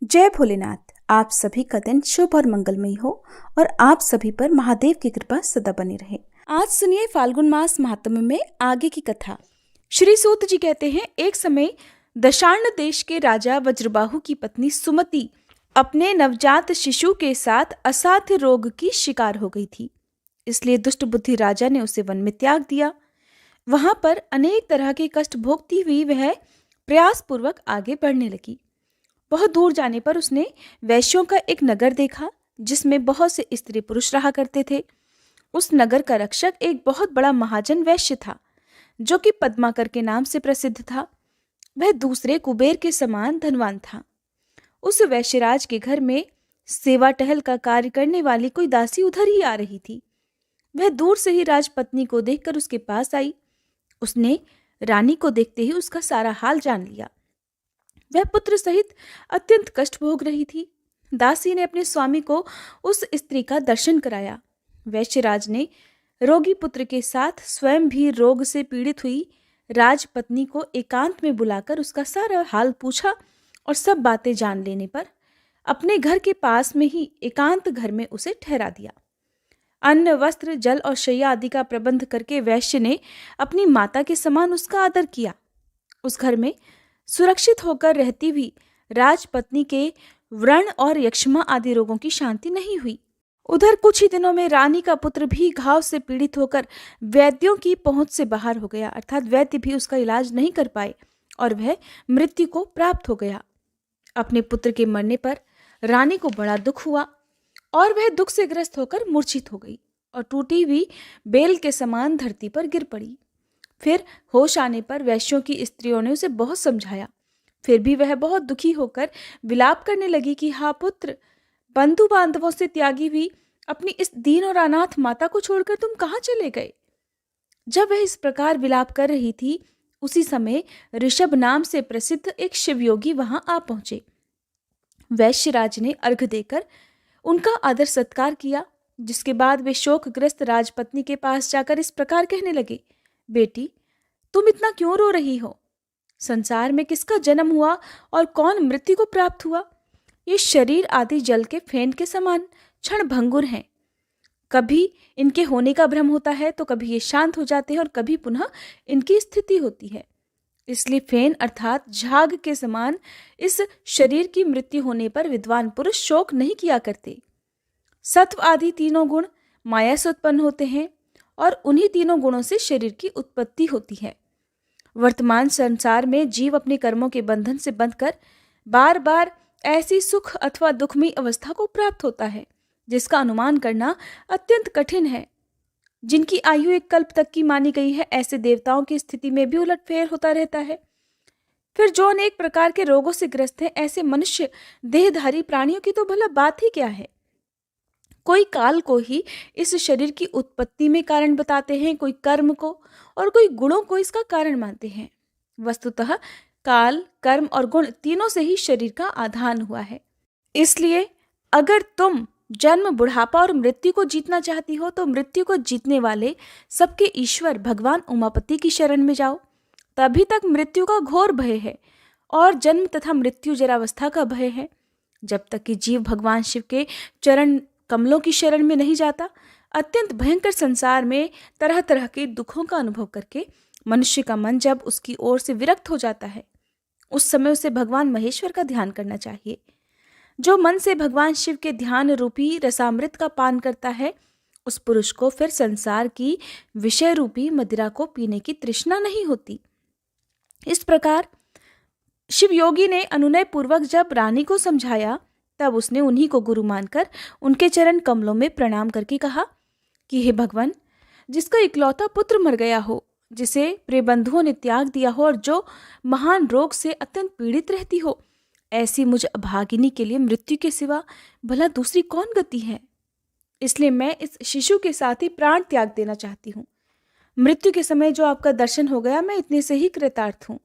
जय भोलेनाथ। आप सभी का दिन शुभ और मंगलमय हो और आप सभी पर महादेव की कृपा सदा बनी रहे। आज सुनिए फाल्गुन मास महात्म्य में आगे की कथा। श्री सूत जी कहते हैं, एक समय दशार्ण देश के राजा वज्रबाहु की पत्नी सुमति अपने नवजात शिशु के साथ असाध्य रोग की शिकार हो गई थी। इसलिए दुष्ट बुद्धि राजा ने उसे वन में त्याग दिया। वहां पर अनेक तरह के कष्ट भोगती हुई वह प्रयासपूर्वक आगे बढ़ने लगी। बहुत दूर जाने पर उसने वैश्यों का एक नगर देखा जिसमें बहुत से स्त्री पुरुष रहा करते थे। उस नगर का रक्षक एक बहुत बड़ा महाजन वैश्य था जो कि पद्माकर के नाम से प्रसिद्ध था। वह दूसरे कुबेर के समान धनवान था। उस वैश्यराज के घर में सेवा टहल का कार्य करने वाली कोई दासी उधर ही आ रही थी। वह दूर से ही राजपत्नी को देखकर उसके पास आई। उसने रानी को देखते ही उसका सारा हाल जान लिया। वह पुत्र सहित अत्यंत कष्ट भोग रही थी। दासी ने अपने स्वामी को उस स्त्री का दर्शन कराया। वैश्यराज ने रोगी पुत्र के साथ स्वयं भी रोग से पीड़ित हुई राजपत्नी को एकांत में बुलाकर उसका सारा हाल पूछा और सब बातें जान लेने पर अपने घर के पास में ही एकांत घर में उसे ठहरा दिया। अन्न, वस्त्र, जल और शैया आदि का प्रबंध करके वैश्य ने अपनी माता के समान उसका आदर किया। उस घर में सुरक्षित होकर रहती हुई राजपत्नी के व्रण और यक्ष्मा आदि रोगों की शांति नहीं हुई। उधर कुछ ही दिनों में रानी का पुत्र भी घाव से पीड़ित होकर वैद्यों की पहुंच से बाहर हो गया, अर्थात वैद्य भी उसका इलाज नहीं कर पाए और वह मृत्यु को प्राप्त हो गया। अपने पुत्र के मरने पर रानी को बड़ा दुख हुआ और वह दुख से ग्रस्त होकर मूर्छित हो गई और टूटी हुई बेल के समान धरती पर गिर पड़ी। फिर होश आने पर वैश्यों की स्त्रियों ने उसे बहुत समझाया। फिर भी वह बहुत दुखी होकर विलाप करने लगी कि हा पुत्र, बंधु बांधवों से त्यागी हुई अपनी इस दीन और अनाथ माता को छोड़कर तुम कहाँ चले गए। जब वह इस प्रकार विलाप कर रही थी, उसी समय ऋषभ नाम से प्रसिद्ध एक शिवयोगी वहां आ पहुंचे। वैश्यराज ने अर्घ्य देकर उनका आदर सत्कार किया, जिसके बाद वे शोकग्रस्त राजपत्नी के पास जाकर इस प्रकार कहने लगे, बेटी, तुम इतना क्यों रो रही हो? संसार में किसका जन्म हुआ और कौन मृत्यु को प्राप्त हुआ? ये शरीर आदि जल के फेन के समान क्षण भंगुर हैं। कभी इनके होने का भ्रम होता है तो कभी ये शांत हो जाते हैं और कभी पुनः इनकी स्थिति होती है। इसलिए फेन अर्थात झाग के समान इस शरीर की मृत्यु होने पर विद्वान पुरुष शोक नहीं किया करते। सत्व आदि तीनों गुण माया से उत्पन्न होते हैं और उन्हीं तीनों गुणों से शरीर की उत्पत्ति होती है। वर्तमान संसार में जीव अपने कर्मों के बंधन से बंधकर बार बार ऐसी सुख अथवा दुखमयी अवस्था को प्राप्त होता है जिसका अनुमान करना अत्यंत कठिन है। जिनकी आयु एक कल्प तक की मानी गई है, ऐसे देवताओं की स्थिति में भी उलटफेर होता रहता है। फिर जो अनेक प्रकार के रोगों से ग्रस्त हैं, ऐसे मनुष्य देहधारी प्राणियों की तो भला बात ही क्या है। कोई काल को ही इस शरीर की उत्पत्ति में कारण बताते हैं, कोई कर्म को और कोई गुणों को इसका कारण मानते हैं। वस्तुतः काल, कर्म और गुण तीनों से ही शरीर का आधान हुआ है। इसलिए अगर तुम जन्म, बुढ़ापा और मृत्यु को जीतना चाहती हो तो मृत्यु को जीतने वाले सबके ईश्वर भगवान उमापति की शरण में जाओ। तभी तक मृत्यु का घोर भय है और जन्म तथा मृत्यु जरावस्था का भय है। जब तक कि जीव भगवान शिव के चरण कमलों की शरण में नहीं जाता, अत्यंत भयंकर संसार में तरह तरह के दुखों का अनुभव करके मनुष्य का मन जब उसकी ओर से विरक्त हो जाता है, उस समय उसे भगवान महेश्वर का ध्यान करना चाहिए। जो मन से भगवान शिव के ध्यान रूपी रसामृत का पान करता है, उस पुरुष को फिर संसार की विषय रूपी मदिरा को पीने की तृष्णा नहीं होती। इस प्रकार शिव योगी ने अनुनय पूर्वक जब रानी को समझाया, तब उसने उन्हीं को गुरु मानकर उनके चरण कमलों में प्रणाम करके कहा कि हे भगवान, जिसका इकलौता पुत्र मर गया हो, जिसे प्रिय बंधुओं ने त्याग दिया हो और जो महान रोग से अत्यंत पीड़ित रहती हो, ऐसी मुझ अभागिनी के लिए मृत्यु के सिवा भला दूसरी कौन गति है। इसलिए मैं इस शिशु के साथ ही प्राण त्याग देना चाहती हूँ। मृत्यु के समय जो आपका दर्शन हो गया, मैं इतने से ही कृतार्थ हूँ।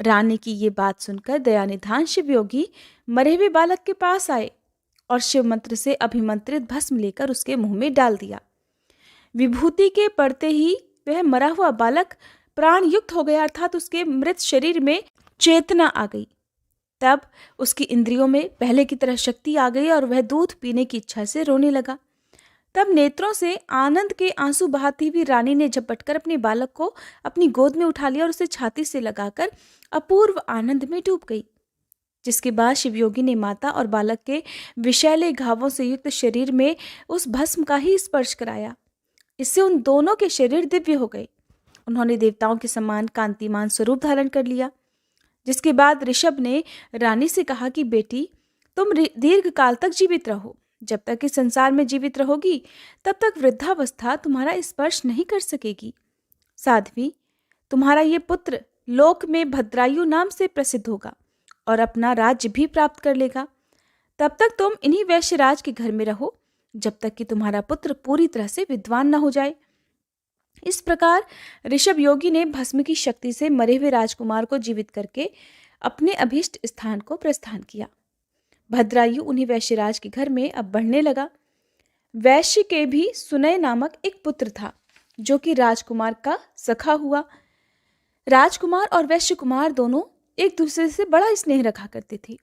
रानी की ये बात सुनकर दयानिधान शिव योगी मरे हुए बालक के पास आए और शिव मंत्र से अभिमंत्रित भस्म लेकर उसके मुंह में डाल दिया। विभूति के पड़ते ही वह मरा हुआ बालक प्राण युक्त हो गया, अर्थात उसके मृत शरीर में चेतना आ गई। तब उसकी इंद्रियों में पहले की तरह शक्ति आ गई और वह दूध पीने की इच्छा से रोने लगा। तब नेत्रों से आनंद के आंसू बहाती हुई रानी ने झपटकर अपने बालक को अपनी गोद में उठा लिया और उसे छाती से लगाकर अपूर्व आनंद में डूब गई। जिसके बाद शिवयोगी ने माता और बालक के विषैले घावों से युक्त शरीर में उस भस्म का ही स्पर्श कराया। इससे उन दोनों के शरीर दिव्य हो गए। उन्होंने देवताओं के समान कांतिमान स्वरूप धारण कर लिया। जिसके बाद ऋषभ ने रानी से कहा कि बेटी, तुम दीर्घ काल तक जीवित रहो। जब तक इस संसार में जीवित रहोगी तब तक वृद्धावस्था तुम्हारा स्पर्श नहीं कर सकेगी। साध्वी, तुम्हारा ये पुत्र लोक में भद्रायु नाम से प्रसिद्ध होगा और अपना राज्य भी प्राप्त कर लेगा। तब तक तुम इन्हीं वैश्यराज के घर में रहो जब तक कि तुम्हारा पुत्र पूरी तरह से विद्वान न हो जाए। इस प्रकार ऋषभ योगी ने भस्म की शक्ति से मरे हुए राजकुमार को जीवित करके अपने अभीष्ट स्थान को प्रस्थान किया। भद्रायु उन्हीं वैश्यराज के घर में अब बढ़ने लगा। वैश्य के भी सुनय नामक एक पुत्र था जो कि राजकुमार का सखा हुआ। राजकुमार और वैश्य कुमार दोनों एक दूसरे से बड़ा स्नेह रखा करते थे।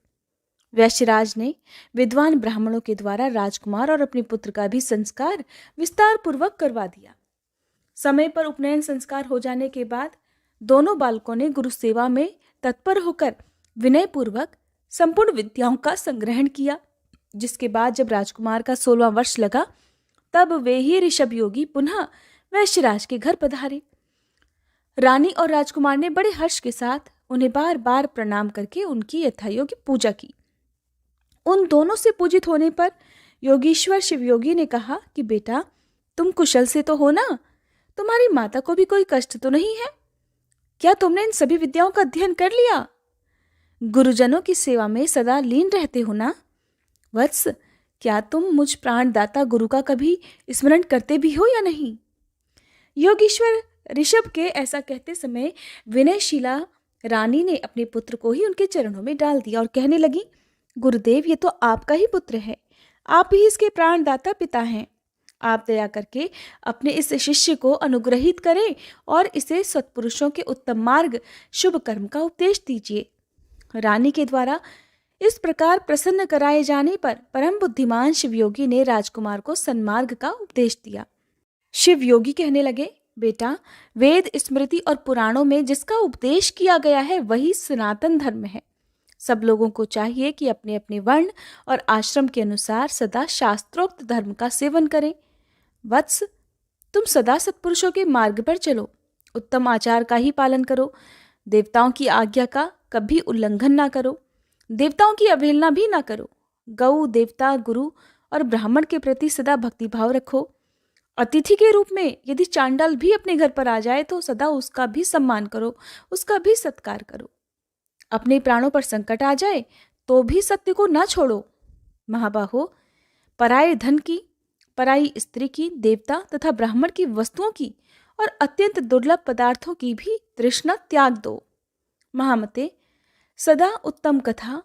वैश्यराज ने विद्वान ब्राह्मणों के द्वारा राजकुमार और अपने पुत्र का भी संस्कार विस्तार पूर्वक करवा दिया। समय पर उपनयन संस्कार हो जाने के बाद दोनों बालकों ने गुरु सेवा में तत्पर होकर विनय पूर्वक संपूर्ण विद्याओं का संग्रहण किया। जिसके बाद जब राजकुमार का 16वां वर्ष लगा तब वे ही ऋषभ योगी पुनः वैश्यराज के घर पधारे। रानी और राजकुमार ने बड़े हर्ष के साथ उन्हें बार बार प्रणाम करके उनकी यथायोग्य पूजा की। उन दोनों से पूजित होने पर योगीश्वर शिवयोगी ने कहा कि बेटा, तुम कुशल से तो हो ना? तुम्हारी माता को भी कोई कष्ट तो नहीं है? क्या तुमने इन सभी विद्याओं का अध्ययन कर लिया? गुरुजनों की सेवा में सदा लीन रहते हो ना? वत्स, क्या तुम मुझ प्राणदाता गुरु का कभी स्मरण करते भी हो या नहीं? योगीश्वर ऋषभ के ऐसा कहते समय विनयशीला रानी ने अपने पुत्र को ही उनके चरणों में डाल दिया और कहने लगी, गुरुदेव, ये तो आपका ही पुत्र है, आप ही इसके प्राणदाता पिता हैं। आप दया करके अपने इस शिष्य को अनुग्रहित करें और इसे सत्पुरुषों के उत्तम मार्ग शुभ कर्म का उपदेश दीजिए। रानी के द्वारा इस प्रकार प्रसन्न कराए जाने पर परम बुद्धिमान शिवयोगी ने राजकुमार को सन्मार्ग का उपदेश दिया। शिवयोगी कहने लगे, बेटा, वेद, स्मृति और पुराणों में जिसका उपदेश किया गया है वही सनातन धर्म है। सब लोगों को चाहिए कि अपने अपने वर्ण और आश्रम के अनुसार सदा शास्त्रोक्त धर्म का सेवन करें। वत्स, तुम सदा सत्पुरुषों के मार्ग पर चलो, उत्तम आचार का ही पालन करो, देवताओं की आज्ञा का कभी उल्लंघन ना करो, देवताओं की अवहेलना भी ना करो। गौ, देवता, गुरु और ब्राह्मण के प्रति सदा भक्तिभाव रखो। अतिथि के रूप में यदि चांडाल भी अपने घर पर आ जाए तो सदा उसका भी सम्मान करो, उसका भी सत्कार करो। अपने प्राणों पर संकट आ जाए तो भी सत्य को ना छोड़ो। महाबाहो, पराये धन की, पराई स्त्री की, देवता तथा ब्राह्मण की वस्तुओं की और अत्यंत दुर्लभ पदार्थों की भी तृष्णा त्याग दो। महामते, सदा उत्तम कथा,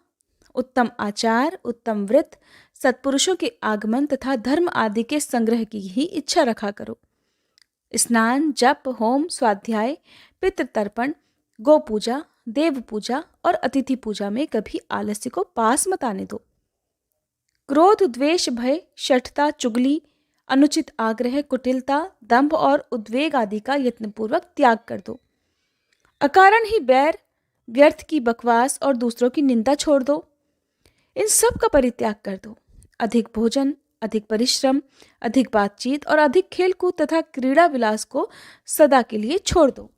उत्तम आचार, उत्तम व्रत, सत्पुरुषों के आगमन तथा धर्म आदि के संग्रह की ही इच्छा रखा करो। स्नान, जप, होम, स्वाध्याय, पितृतर्पण, गो पूजा, देव पूजा और अतिथि पूजा में कभी आलस्य को पास मत आने दो। क्रोध, द्वेष, भय, शठता, चुगली, अनुचित आग्रह, कुटिलता, दंभ और उद्वेग आदि का यत्नपूर्वक त्याग कर दो। अकारण ही बैर, व्यर्थ की बकवास और दूसरों की निंदा छोड़ दो। इन सब का परित्याग कर दो। अधिक भोजन, अधिक परिश्रम, अधिक बातचीत और अधिक खेलकूद तथा क्रीड़ा विलास को सदा के लिए छोड़ दो।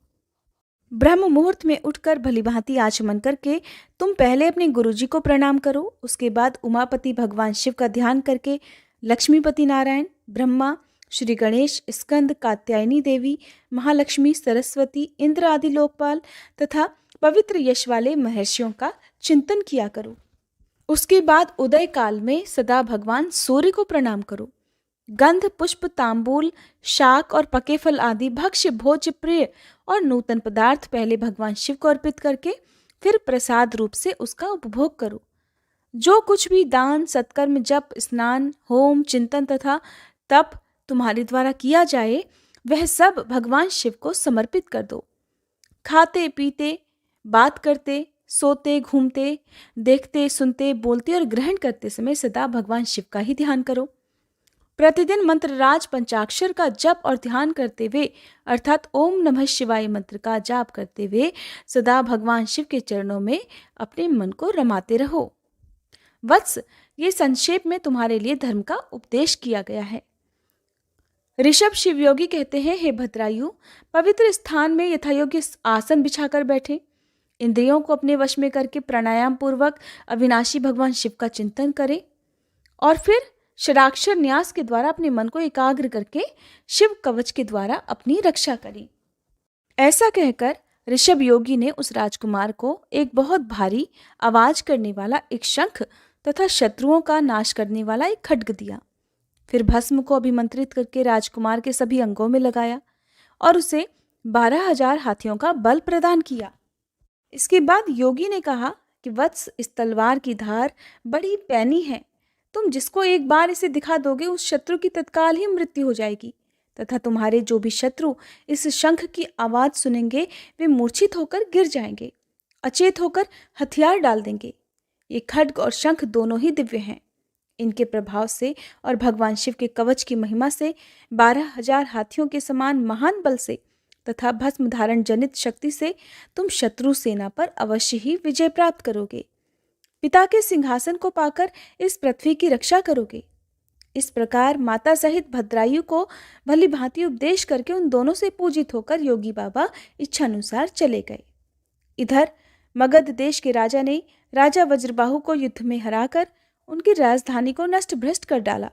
ब्रह्म मुहूर्त में उठकर भलीभांति आचमन करके तुम पहले अपने गुरुजी को प्रणाम करो। उसके बाद उमापति भगवान शिव का ध्यान करके लक्ष्मीपति नारायण, ब्रह्मा, श्री गणेश, स्कंद, कात्यायनी देवी, महालक्ष्मी, सरस्वती, इंद्र आदि लोकपाल तथा पवित्र यश वाले महर्षियों का चिंतन किया करो। उसके बाद उदय काल में सदा भगवान सूर्य को प्रणाम करो। गंध, पुष्प, तांबूल, शाक और पके फल आदि भक्ष्य, भोज्य, प्रिय और नूतन पदार्थ पहले भगवान शिव को अर्पित करके फिर प्रसाद रूप से उसका उपभोग करो। जो कुछ भी दान, सत्कर्म, जप, स्नान, होम, चिंतन तथा तप तुम्हारे द्वारा किया जाए वह सब भगवान शिव को समर्पित कर दो। खाते, पीते, बात करते, सोते, घूमते, देखते, सुनते, बोलते और ग्रहण करते समय सदा भगवान शिव का ही ध्यान करो। प्रतिदिन मंत्रराज पंचाक्षर का जप और ध्यान करते हुए अर्थात ओम नमः शिवाय मंत्र का जाप करते हुए सदा भगवान शिव के चरणों में अपने मन को रमाते रहो। वत्स, ये संक्षेप में तुम्हारे लिए धर्म का उपदेश किया गया है। ऋषभ शिवयोगी कहते हैं, हे भद्रायु, पवित्र स्थान में यथायोग्य आसन बिछाकर बैठे, इंद्रियों को अपने वश में करके प्राणायाम पूर्वक अविनाशी भगवान शिव का चिंतन करें और फिर षडाक्षर न्यास के द्वारा अपने मन को एकाग्र करके शिव कवच के द्वारा अपनी रक्षा करें। ऐसा कहकर ऋषभ योगी ने उस राजकुमार को एक बहुत भारी आवाज करने वाला एक शंख तथा शत्रुओं का नाश करने वाला एक खड्ग दिया। फिर भस्म को अभिमंत्रित करके राजकुमार के सभी अंगों में लगाया और उसे 12,000 हाथियों का बल प्रदान किया। इसके बाद योगी ने कहा कि वत्स, इस तलवार की धार बड़ी पैनी है, तुम जिसको एक बार इसे दिखा दोगे उस शत्रु की तत्काल ही मृत्यु हो जाएगी तथा तुम्हारे जो भी शत्रु इस शंख की आवाज सुनेंगे वे मूर्छित होकर गिर जाएंगे, अचेत होकर हथियार डाल देंगे। ये खड्ग और शंख दोनों ही दिव्य हैं। इनके प्रभाव से और भगवान शिव के कवच की महिमा से 12,000 हाथियों के समान महान बल से तथा भस्म धारण जनित शक्ति से तुम शत्रु सेना पर अवश्य ही विजय प्राप्त करोगे। पिता के सिंहासन को पाकर इस पृथ्वी की रक्षा करोगे। इस प्रकार माता सहित भद्रायु को भली भांति उपदेश करके उन दोनों से पूजित होकर योगी बाबा इच्छानुसार चले गए। इधर मगध देश के राजा ने राजा वज्रबाहु को युद्ध में हराकर उनकी राजधानी को नष्ट भ्रष्ट कर डाला,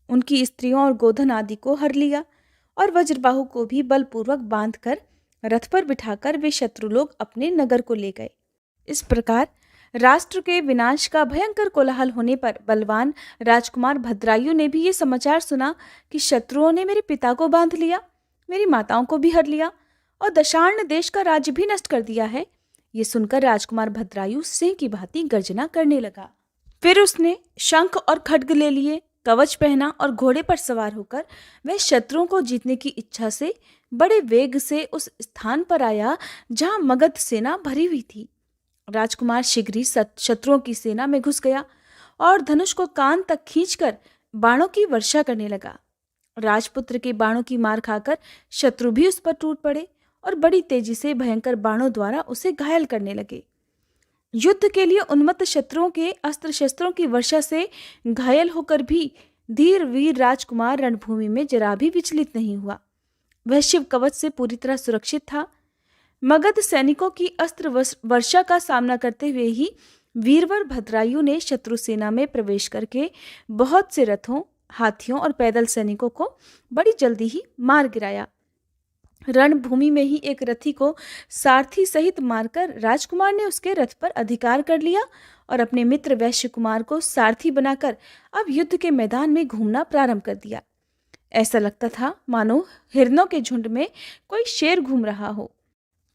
उनकी स्त्रियों और गोधन आदि को हर लिया और वज्रबाहु को भी बलपूर्वक बांधकर रथ पर बिठाकर वे शत्रु लोग अपने नगर को ले गए। इस प्रकार राष्ट्र के विनाश का भयंकर कोलाहल होने पर बलवान राजकुमार भद्रायु ने भी ये समाचार सुना कि शत्रुओं ने मेरे पिता को बांध लिया, मेरी माताओं को भी हर लिया और दशार्ण देश का राज्य भी नष्ट कर दिया है। ये सुनकर राजकुमार भद्रायु सिंह की भांति गर्जना करने लगा। फिर उसने शंख और खड्ग ले लिए, कवच पहना और घोड़े पर सवार होकर वह शत्रुओं को जीतने की इच्छा से बड़े वेग से उस स्थान पर आया जहां मगध सेना भरी हुई थी। राजकुमार शीघ्र ही शत्रुओं की सेना में घुस गया और धनुष को कान तक खींचकर बाणों की वर्षा करने लगा। राजपुत्र के बाणों की मार खाकर शत्रु भी उस पर टूट पड़े और बड़ी तेजी से भयंकर बाणों द्वारा उसे घायल करने लगे। युद्ध के लिए उन्मत्त शत्रुओं के अस्त्र शस्त्रों की वर्षा से घायल होकर भी धीर वीर राजकुमार रणभूमि में जरा भी विचलित नहीं हुआ। वह शिव कवच से पूरी तरह सुरक्षित था। मगध सैनिकों की अस्त्र वर्षा का सामना करते हुए ही वीरवर भद्रायु ने शत्रु सेना में प्रवेश करके बहुत से रथों, हाथियों और पैदल सैनिकों को बड़ी जल्दी ही मार गिराया। रणभूमि में ही एक रथी को सारथी सहित मारकर राजकुमार ने उसके रथ पर अधिकार कर लिया और अपने मित्र वैश्य कुमार को सारथी बनाकर अब युद्ध के मैदान में घूमना प्रारंभ कर दिया। ऐसा लगता था मानो हिरणों के झुंड में कोई शेर घूम रहा हो।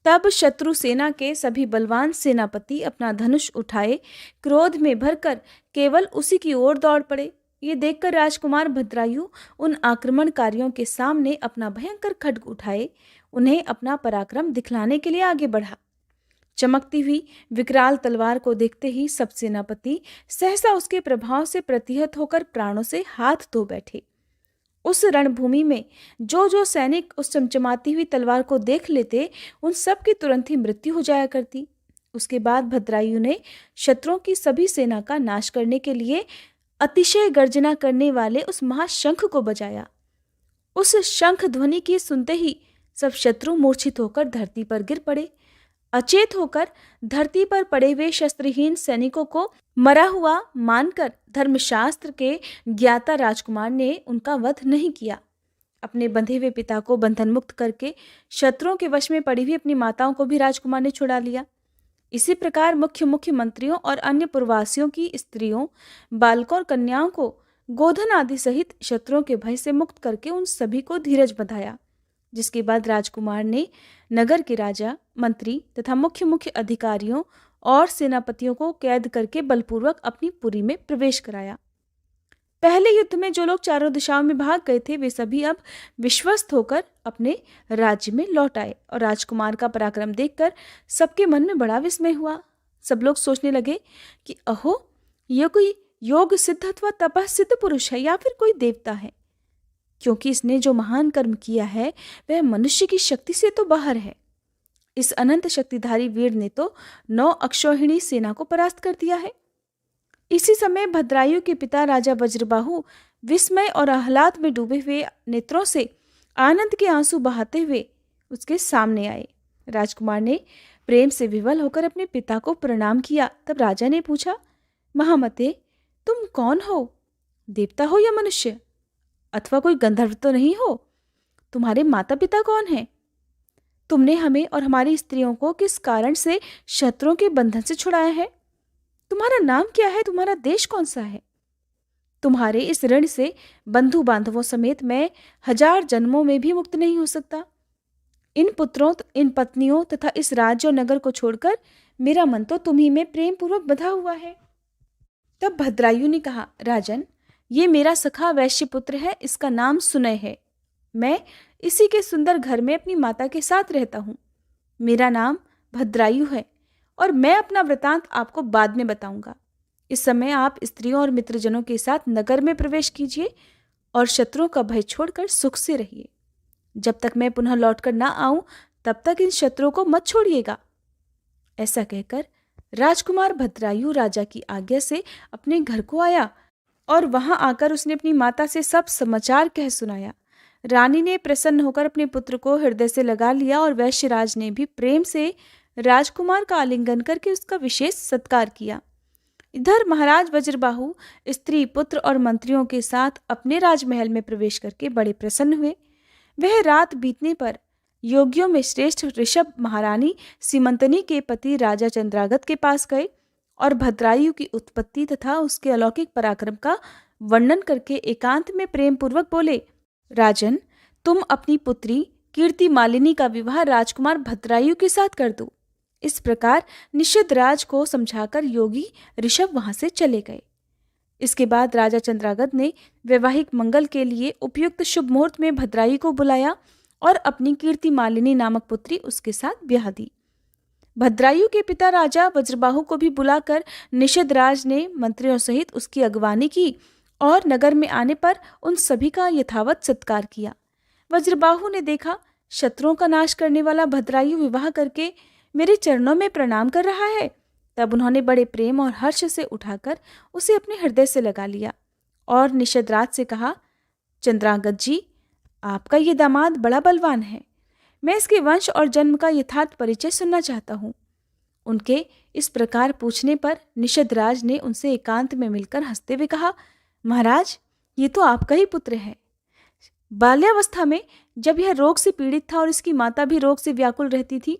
तब शत्रु सेना के सभी बलवान सेनापति अपना धनुष उठाए क्रोध में भरकर केवल उसी की ओर दौड़ पड़े। ये देखकर राजकुमार भद्रायु उन आक्रमणकारियों के सामने अपना भयंकर खड्ग उठाए उन्हें अपना पराक्रम दिखलाने के लिए आगे बढ़ा। चमकती हुई विकराल तलवार को देखते ही सब सेनापति सहसा उसके प्रभाव से प्रतिहत होकर प्राणों से हाथ धो बैठे। उस रणभूमि में जो जो सैनिक उस चमचमाती हुई तलवार को देख लेते उन सब की तुरंत ही मृत्यु हो जाया करती। उसके बाद भद्रायु ने शत्रुओं की सभी सेना का नाश करने के लिए अतिशय गर्जना करने वाले उस महाशंख को बजाया। उस शंख ध्वनि की सुनते ही सब शत्रु मूर्छित होकर धरती पर गिर पड़े। अचेत होकर धरती पर पड़े हुए शस्त्रहीन सैनिकों को मरा हुआ मानकर धर्मशास्त्र के ज्ञाता राजकुमार ने उनका वध नहीं किया। अपने बंधे हुए पिता को बंधन मुक्त करके शत्रुओं के वश में पड़ी हुई अपनी माताओं को भी राजकुमार ने छुड़ा लिया। इसी प्रकार मुख्य मंत्रियों और अन्य पुरवासियों की स्त्रियों, बालकों और कन्याओं को गोधन आदि सहित शत्रुओं के भय से मुक्त करके उन सभी को धीरज बंधाया। जिसके बाद राजकुमार ने नगर के राजा, मंत्री तथा मुख्य अधिकारियों और सेनापतियों को कैद करके बलपूर्वक अपनी पुरी में प्रवेश कराया। पहले युद्ध में जो लोग चारों दिशाओं में भाग गए थे वे सभी अब विश्वस्त होकर अपने राज्य में लौट आए और राजकुमार का पराक्रम देखकर सबके मन में बड़ा विस्मय हुआ। सब लोग सोचने लगे कि अहो, यह कोई योग सिद्ध अथवा तपः सिद्ध पुरुष है या फिर कोई देवता है, क्योंकि इसने जो महान कर्म किया है वह मनुष्य की शक्ति से तो बाहर है। इस अनंत शक्तिधारी वीर ने तो 9 अक्षौहिणी सेना को परास्त कर दिया है। इसी समय भद्रायु के पिता राजा वज्रबाहु विस्मय और आह्लाद में डूबे हुए नेत्रों से आनंद के आंसू बहाते हुए उसके सामने आए। राजकुमार ने प्रेम से विवल होकर अपने पिता को प्रणाम किया। तब राजा ने पूछा, महामते, तुम कौन हो? देवता हो या मनुष्य? अथवा कोई गंधर्व तो नहीं हो? तुम्हारे माता पिता कौन हैं? तुमने हमें और हमारी स्त्रियों को किस कारण से शत्रुओं के बंधन से छुड़ाया है? तुम्हारा नाम क्या है? तुम्हारा देश कौन सा है? तुम्हारे इस ऋण से बंधु बांधवों समेत मैं 1000 जन्मों में भी मुक्त नहीं हो सकता। इन पुत्रों, इन पत्नियों तथा इस राज्य और नगर को छोड़कर मेरा मन तो तुम्ही में प्रेम पूर्वक बंधा हुआ है। तब भद्रायु ने कहा, राजन, ये मेरा सखा वैश्य पुत्र है, इसका नाम सुनय है। मैं इसी के सुंदर घर में अपनी माता के साथ रहता हूँ। मेरा नाम भद्रायु है और मैं अपना वृतांत आपको बाद में बताऊंगा। इस समय आप स्त्रियों और मित्रजनों के साथ नगर में प्रवेश कीजिए और शत्रुओं का भय छोड़कर सुख से रहिए। जब तक मैं पुनः लौटकर ना आऊं तब तक इन शत्रुओं को मत छोड़िएगा। ऐसा कहकर राजकुमार भद्रायु राजा की आज्ञा से अपने घर को आया और वहां आकर उसने अपनी माता से सब समाचार कह सुनाया। रानी ने प्रसन्न होकर अपने पुत्र को हृदय से लगा लिया और वैश्यराज ने भी प्रेम से राजकुमार का आलिंगन करके उसका विशेष सत्कार किया। इधर महाराज वज्रबाहु स्त्री, पुत्र और मंत्रियों के साथ अपने राजमहल में प्रवेश करके बड़े प्रसन्न हुए। वह रात बीतने पर योगियों में श्रेष्ठ ऋषभ महारानी सीमंतनी के पति राजा चंद्रागत के पास गए और भद्रायु की उत्पत्ति तथा उसके अलौकिक पराक्रम का वर्णन करके एकांत में प्रेम पूर्वक बोले, राजन, तुम अपनी पुत्री कीर्ति मालिनी का विवाह राजकुमार भद्रायु के साथ कर दो। इस प्रकार निषद राज को समझाकर योगी ऋषभ वहां से चले गए। इसके बाद राजा चंद्रागत ने वैवाहिक मंगल के लिए उपयुक्त शुभ मुहूर्त में भद्रायु को बुलाया और अपनी कीर्ति मालिनी नामक पुत्री उसके साथ ब्याह दी। भद्रायु के पिता राजा वज्रबाहु को भी बुलाकर निषद राज ने मंत्रियों सहित उसकी अगवानी की और नगर में आने पर उन सभी का यथावत सत्कार किया। वज्रबाहु ने देखा, शत्रुओं का नाश करने वाला भद्रायु विवाह करके मेरे चरणों में प्रणाम कर रहा है। तब उन्होंने बड़े प्रेम और हर्ष से उठाकर उसे अपने हृदय से लगा लिया और निषद राज से कहा, चंद्रागत जी, आपका ये दामाद बड़ा बलवान है। मैं इसके वंश और जन्म का यथार्थ परिचय सुनना चाहता हूँ। उनके इस प्रकार पूछने पर निषद राज ने उनसे एकांत में मिलकर हंसते हुए कहा, महाराज, ये तो आपका ही पुत्र है। बाल्यावस्था में जब यह रोग से पीड़ित था और इसकी माता भी रोग से व्याकुल रहती थी,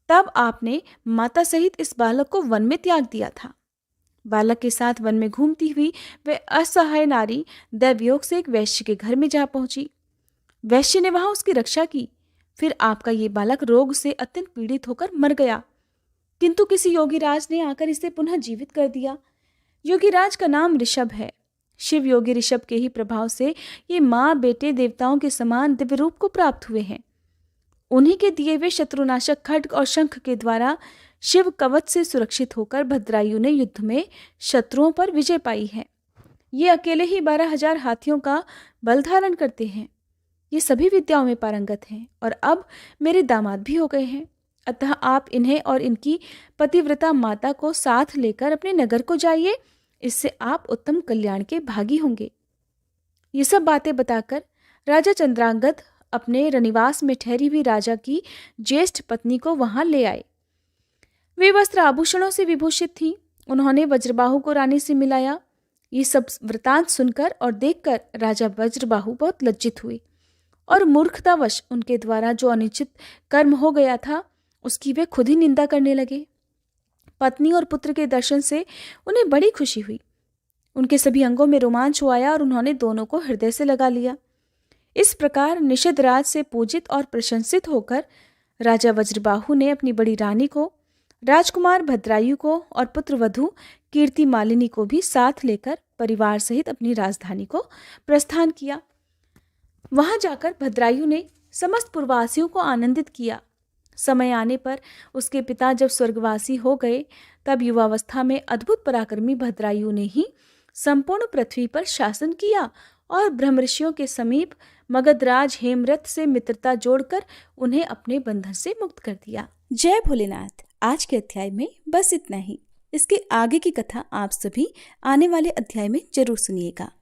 तब आपने माता सहित इस बालक को वन में त्याग दिया था। बालक के साथ वन में घूमती हुई वह असहाय नारी दैवयोग से एक वैश्य के घर में जा पहुंची। वैश्य ने वहां उसकी रक्षा की। फिर आपका ये बालक रोग से अत्यंत पीड़ित होकर मर गया, किंतु किसी योगीराज ने आकर इसे पुनः जीवित कर दिया। योगीराज का नाम ऋषभ है। शिव योगी ऋषभ के ही प्रभाव से ये माँ बेटे देवताओं के समान दिव्य रूप को प्राप्त हुए हैं। उन्हीं के दिए हुए शत्रुनाशक खड्ग और शंख के द्वारा शिव कवच से सुरक्षित होकर भद्रायु ने युद्ध में शत्रुओं पर विजय पाई है। ये अकेले ही 12,000 हाथियों का बल धारण करते हैं। ये सभी विद्याओं में पारंगत हैं और अब मेरे दामाद भी हो गए हैं। अतः आप इन्हें और इनकी पतिव्रता माता को साथ लेकर अपने नगर को जाइए। इससे आप उत्तम कल्याण के भागी होंगे। ये सब बातें बताकर राजा चंद्रांगत अपने रनिवास में ठहरी हुई राजा की ज्येष्ठ पत्नी को वहां ले आए। वे वस्त्र आभूषणों से विभूषित थीं। उन्होंने वज्रबाहु को रानी से मिलाया। ये सब वृतांत सुनकर और देखकर राजा वज्रबाहु बहुत लज्जित हुए और मूर्खतावश उनके द्वारा जो अनुचित कर्म हो गया था उसकी वे खुद ही निंदा करने लगे। पत्नी और पुत्र के दर्शन से उन्हें बड़ी खुशी हुई। उनके सभी अंगों में रोमांच हो आया और उन्होंने दोनों को हृदय से लगा लिया। इस प्रकार निषद राज से पूजित और प्रशंसित होकर राजा वज्रबाहु ने अपनी बड़ी रानी को, राजकुमार भद्रायु को और पुत्र वधू कीर्ति मालिनी को भी साथ लेकर परिवार सहित अपनी राजधानी को प्रस्थान किया। वहां जाकर भद्रायु ने समस्त पुरवासियों को आनंदित किया। समय आने पर उसके पिता जब स्वर्गवासी हो गए तब युवावस्था में अद्भुत पराक्रमी भद्रायुओं ने ही संपूर्ण पृथ्वी पर शासन किया और ब्रह्मर्षियों के समीप मगधराज हेमरथ से मित्रता जोड़कर उन्हें अपने बंधन से मुक्त कर दिया। जय भोलेनाथ। आज के अध्याय में बस इतना ही। इसके आगे की कथा आप सभी आने वाले अध्याय में जरूर सुनिएगा।